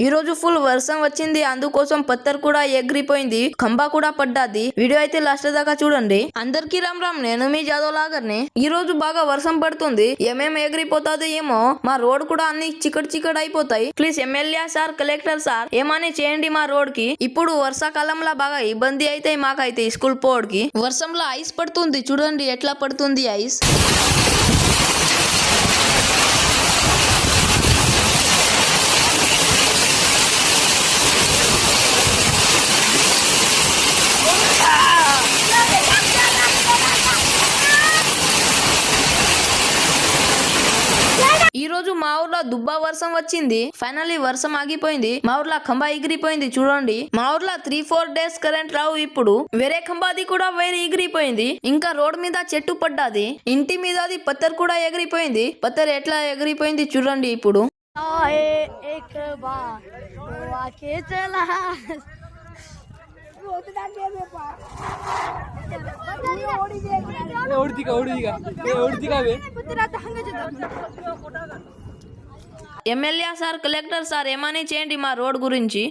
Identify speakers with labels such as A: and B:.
A: ఈ రోజు ఫుల్ వర్షం వచ్చింది, అందుకోసం పత్తర్ కూడా ఎగిరిపోయింది, ఖంబా కూడా పడ్డాది. వీడియో అయితే లాస్ట్ దాకా చూడండి. అందరికీ రామ్ రామ్, నేను మీ జాదవ్ లాగర్ని. ఈ రోజు బాగా వర్షం పడుతుంది, ఏమేం ఎగిరిపోతాదో ఏమో. మా రోడ్ కూడా అన్ని చికట్ అయిపోతాయి. Please MLA sir, collector sir ఏమని చేయండి మా రోడ్ కి. ఇప్పుడు వర్షాకాలంలో బాగా ఇబ్బంది అయితే మాకైతే స్కూల్ పోవడానికి. వర్షంలో ఐస్ పడుతుంది, చూడండి ఎట్లా పడుతుంది ఐస్. ఈ రోజు మా ఊర్లో దుబ్బా వర్షం వచ్చింది. ఫైనల్లీ వర్షం ఆగిపోయింది. మా ఊర్లో ఖంబా ఎగిరిపోయింది చూడండి. మా ఊర్లో 3-4 డేస్ కరెంట్ రావు. ఇప్పుడు వేరే ఖంబాది కూడా వేరే ఎగిరిపోయింది. ఇంకా రోడ్ మీద చెట్టు పడ్డాది. ఇంటి మీద అది పత్తర్ కూడా ఎగిరిపోయింది. పత్తర్ ఎట్లా ఎగిరిపోయింది చూడండి ఇప్పుడు. ఎమ్మెల్యే సార్, కలెక్టర్ సార్ ఏమని చేయండి మా రోడ్ గురించి.